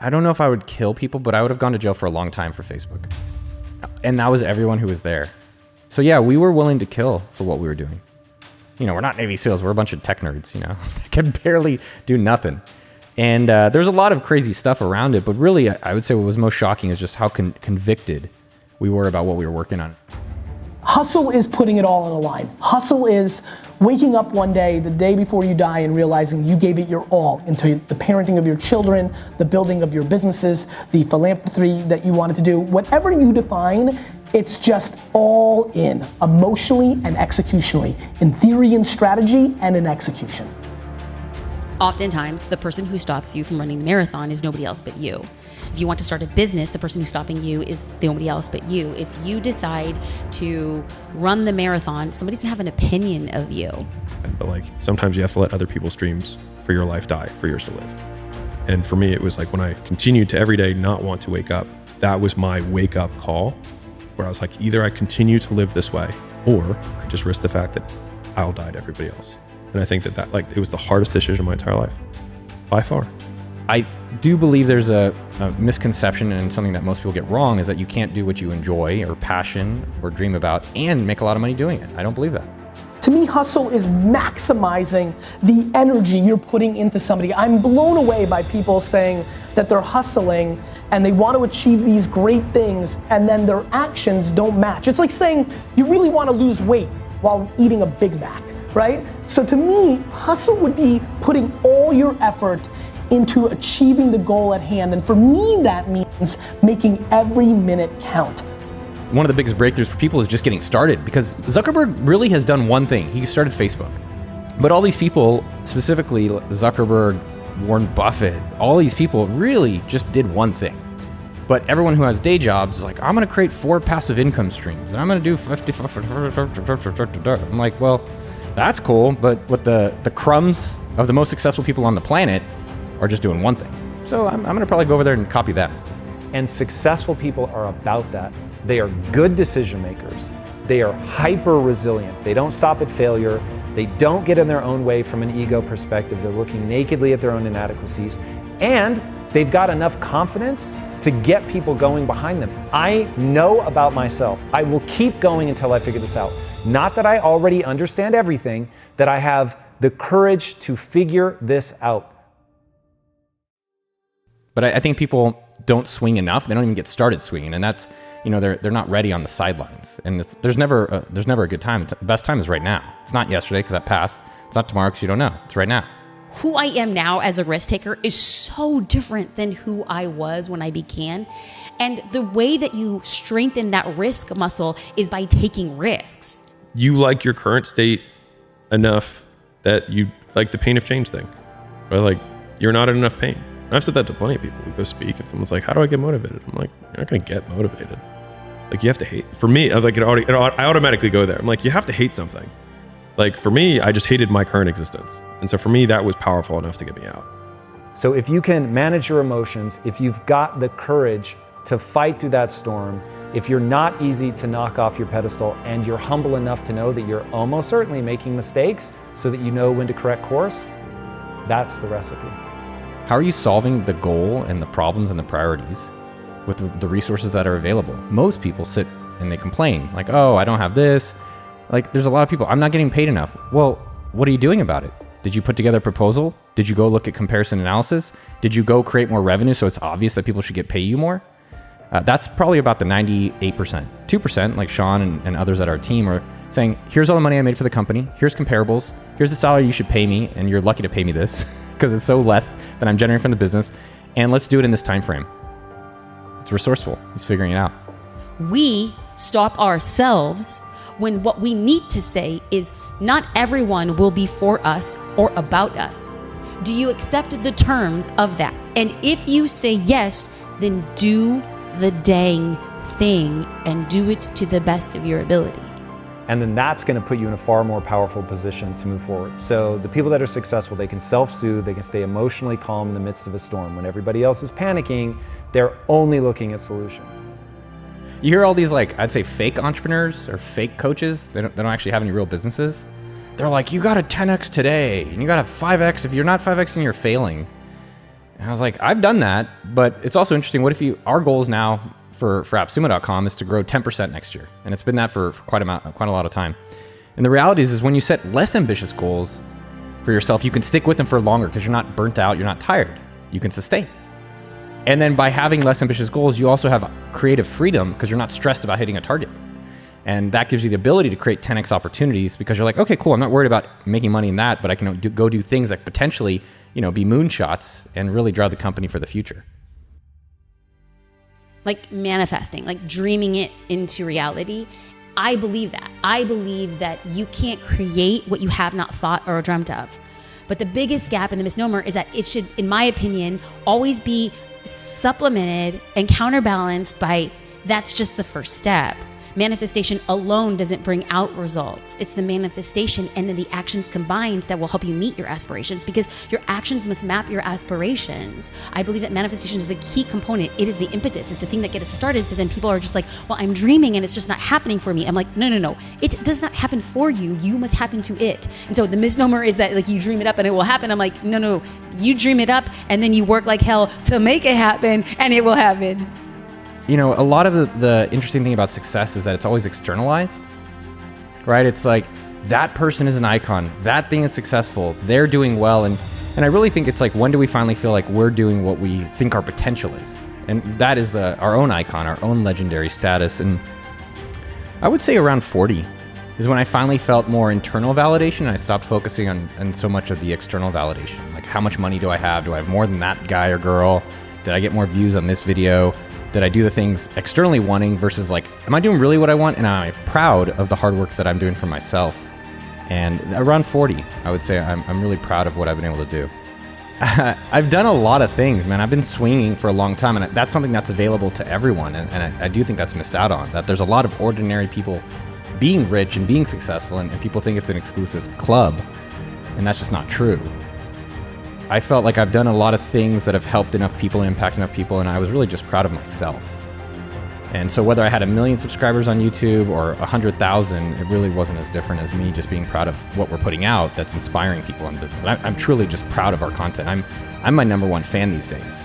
I don't know if I would kill people, but I would have gone to jail for a long time for Facebook. And that was everyone who was there. So yeah, we were willing to kill for what we were doing. We're not Navy SEALs. We're a bunch of tech nerds, can barely do nothing. And there's a lot of crazy stuff around it. But really, I would say what was most shocking is just how convicted we were about what we were working on. Hustle is putting it all on the line. Hustle is waking up one day, the day before you die, and realizing you gave it your all into the parenting of your children, the building of your businesses, the philanthropy that you wanted to do. Whatever you define, it's just all in, emotionally and executionally, in theory and strategy and in execution. Oftentimes, the person who stops you from running the marathon is nobody else but you. If you want to start a business, the person who's stopping you is nobody else but you. If you decide to run the marathon, somebody's gonna have an opinion of you. But sometimes you have to let other people's dreams for your life die for yours to live. And for me, it was when I continued to every day not want to wake up, that was my wake up call, where I was either I continue to live this way, or I just risk the fact that I'll die to everybody else. And I think that it was the hardest decision of my entire life, by far. I do believe there's a misconception, and something that most people get wrong is that you can't do what you enjoy or passion or dream about and make a lot of money doing it. I don't believe that. To me, hustle is maximizing the energy you're putting into somebody. I'm blown away by people saying that they're hustling and they want to achieve these great things and then their actions don't match. It's like saying you really want to lose weight while eating a Big Mac, right? So to me, hustle would be putting all your effort into achieving the goal at hand. And for me, that means making every minute count. One of the biggest breakthroughs for people is just getting started, because Zuckerberg really has done one thing. He started Facebook. But all these people, specifically Zuckerberg, Warren Buffett, all these people really just did one thing. But everyone who has day jobs is I'm gonna create 4 passive income streams and I'm gonna do 50. I'm like, well, that's cool, but what the crumbs of the most successful people on the planet are just doing one thing. So I'm gonna probably go over there and copy that. And successful people are about that. They are good decision makers. They are hyper resilient. They don't stop at failure. They don't get in their own way from an ego perspective. They're looking nakedly at their own inadequacies. And they've got enough confidence to get people going behind them. I know about myself. I will keep going until I figure this out. Not that I already understand everything, that I have the courage to figure this out. But I think people don't swing enough. They don't even get started swinging, and that's, they're not ready on the sidelines. And there's never a good time. The best time is right now. It's not yesterday because that passed. It's not tomorrow because you don't know. It's right now. Who I am now as a risk taker is so different than who I was when I began. And the way that you strengthen that risk muscle is by taking risks. You like your current state enough that you like the pain of change thing, right? You're not in enough pain. And I've said that to plenty of people. We go speak and someone's like, how do I get motivated? I'm like, you're not going to get motivated. You have to hate. For me, I automatically go there. I'm like, you have to hate something. For me, I just hated my current existence. And so for me, that was powerful enough to get me out. So if you can manage your emotions, if you've got the courage to fight through that storm, if you're not easy to knock off your pedestal and you're humble enough to know that you're almost certainly making mistakes so that you know when to correct course, that's the recipe. How are you solving the goal and the problems and the priorities with the resources that are available? Most people sit and they complain oh, I don't have this. There's a lot of people, I'm not getting paid enough. Well, what are you doing about it? Did you put together a proposal? Did you go look at comparison analysis? Did you go create more revenue so it's obvious that people should pay you more? That's probably about the 98%. 2%, like Sean and others at our team, are saying, here's all the money I made for the company. Here's comparables. Here's the salary you should pay me, and you're lucky to pay me this because it's so less than I'm generating from the business. And let's do it in this time frame. It's resourceful. He's figuring it out. We stop ourselves when what we need to say is, not everyone will be for us or about us. Do you accept the terms of that? And if you say yes, then do the dang thing and do it to the best of your ability. And then that's going to put you in a far more powerful position to move forward. So the people that are successful, they can self-soothe, they can stay emotionally calm in the midst of a storm. When everybody else is panicking, they're only looking at solutions. You hear all these, I'd say fake entrepreneurs or fake coaches. They don't actually have any real businesses. They're like, you got to 10x today and you got to 5x. If you're not 5x, then you're failing. And I was like, I've done that, but it's also interesting. What if our goals now for AppSumo.com is to grow 10% next year. And it's been that for quite a lot of time. And the reality is when you set less ambitious goals for yourself, you can stick with them for longer because you're not burnt out, you're not tired. You can sustain. And then by having less ambitious goals, you also have creative freedom because you're not stressed about hitting a target. And that gives you the ability to create 10x opportunities because you're like, okay, cool, I'm not worried about making money in that, but I can go do things that potentially, be moonshots and really drive the company for the future. Like manifesting, like dreaming it into reality. I believe that. I believe that you can't create what you have not thought or dreamt of. But the biggest gap in the misnomer is that it should, in my opinion, always be supplemented and counterbalanced by that's just the first step. Manifestation alone doesn't bring out results. It's the manifestation and then the actions combined that will help you meet your aspirations, because your actions must map your aspirations. I believe that manifestation is the key component. It is the impetus. It's the thing that gets us started. But then people are just like, well, I'm dreaming and it's just not happening for me. I'm like, no. It does not happen for you. You must happen to it. And so the misnomer is that like you dream it up and it will happen. I'm like, no. You dream it up and then you work like hell to make it happen and it will happen. A lot of the interesting thing about success is that it's always externalized, right? It's like that person is an icon, that thing is successful, they're doing well. And I really think it's like, when do we finally feel like we're doing what we think our potential is? And that is our own icon, our own legendary status. And I would say around 40 is when I finally felt more internal validation and I stopped focusing on so much of the external validation. Like, how much money do I have? Do I have more than that guy or girl? Did I get more views on this video? Did I do the things externally wanting versus like, am I doing really what I want? And am I proud of the hard work that I'm doing for myself? And around 40, I would say I'm really proud of what I've been able to do. I've done a lot of things, man. I've been swinging for a long time, and that's something that's available to everyone. And I do think that's missed out on, that there's a lot of ordinary people being rich and being successful, and people think it's an exclusive club. And that's just not true. I felt like I've done a lot of things that have helped enough people and impact enough people, and I was really just proud of myself. And so whether I had 1 million subscribers on YouTube or 100,000, it really wasn't as different as me just being proud of what we're putting out that's inspiring people in business. And I'm truly just proud of our content. I'm my #1 fan these days.